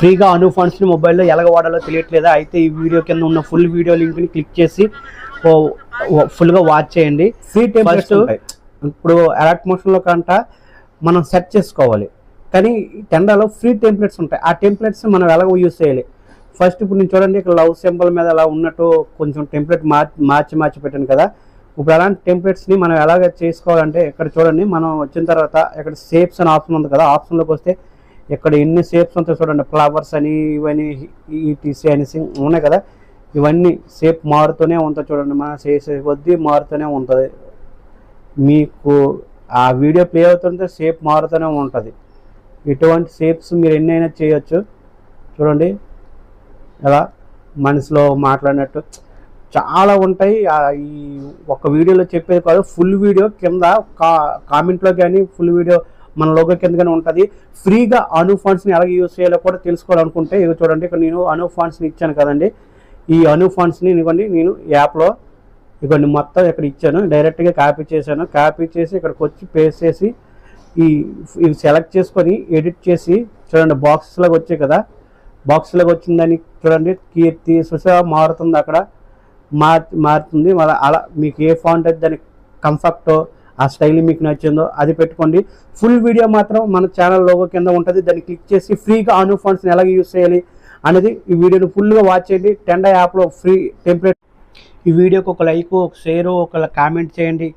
ఫ్రీగా అను ఫండ్స్ని మొబైల్లో ఎలాగ వాడాలో తెలియట్లేదా? అయితే ఈ వీడియో కింద ఉన్న ఫుల్ వీడియో లింక్ని క్లిక్ చేసి ఫుల్గా వాచ్ చేయండి. ఫ్రీ టెంప్లెట్స్ ఇప్పుడు అలర్ట్ మోషన్లో కంట మనం సెట్ చేసుకోవాలి, కానీ టెండాలో ఫ్రీ టెంప్లెట్స్ ఉంటాయి. ఆ టెంప్లెట్స్ మనం ఎలాగ యూజ్ చేయాలి? ఫస్ట్ ఇప్పుడు నేను చూడండి, ఇక్కడ లవ్ సింబల్ మీద అలా ఉన్నట్టు కొంచెం టెంప్లెట్ మార్చి పెట్టాను కదా. ఇప్పుడు అలాంటి టెంప్లెట్స్ని మనం ఎలాగ చేసుకోవాలంటే ఇక్కడ చూడండి, మనం వచ్చిన తర్వాత ఇక్కడ షేప్స్ అని ఆప్షన్ ఉంది కదా, ఆప్షన్లోకి వస్తే ఇక్కడ ఎన్ని షేప్స్ ఉంటాయి చూడండి. ఫ్లవర్స్ అని ఇవన్నీ ఈటీసీ అనేసి ఉన్నాయి కదా, ఇవన్నీ షేప్ మారుతూనే ఉంటుంది చూడండి. మనం చేసే కొద్దీ మారుతూనే ఉంటుంది. మీకు ఆ వీడియో ప్లే అవుతుంటే షేప్ మారుతూనే ఉంటుంది. ఇటువంటి షేప్స్ మీరు ఎన్నైనా చేయొచ్చు. చూడండి ఎలా మనసులో మాట్లాడినట్టు చాలా ఉంటాయి. ఈ ఒక్క వీడియోలో చెప్పేది కాదు, ఫుల్ వీడియో కింద కామెంట్లో కానీ ఫుల్ వీడియో మన లోగో కింద కానీ ఉంటుంది. ఫ్రీగా అను ఫండ్స్ని ఎలా యూజ్ చేయాలో కూడా తెలుసుకోవాలనుకుంటే ఇక చూడండి, ఇక్కడ నేను అను ఫండ్స్ని ఇచ్చాను కదండి. ఈ అను ఫండ్స్ని ఇవ్వండి, నేను యాప్లో ఇవ్వండి మొత్తం ఇక్కడ ఇచ్చాను. డైరెక్ట్గా కాపీ చేశాను. కాపీ చేసి ఇక్కడికి వచ్చి పేస్ట్ చేసి ఇవి సెలెక్ట్ చేసుకొని ఎడిట్ చేసి చూడండి, బాక్స్లాగా వచ్చాయి కదా, బాక్స్లాగా వచ్చిందని చూడండి. కీర్తి సుశా మారుతుంది, అక్కడ మారుతుంది. అలా మీకు ఏ ఫాంట్ అయితే దానికి కంఫర్టో ఆ స్టైల్ మీకు నచ్చిందో అది పెట్టుకోండి. ఫుల్ వీడియో మాత్రం మన ఛానల్ లోగో కింద ఉంటుంది. దాన్ని క్లిక్ చేసి ఫ్రీగా అను ఫండ్స్ని ఎలాగ యూజ్ చేయాలి అనేది ఈ వీడియోని ఫుల్గా వాచ్ చేయండి. టెండా యాప్లో ఫ్రీ టెంప్లెట్. ఈ వీడియోకి ఒక లైక్, ఒక షేర్, ఒక కామెంట్ చేయండి.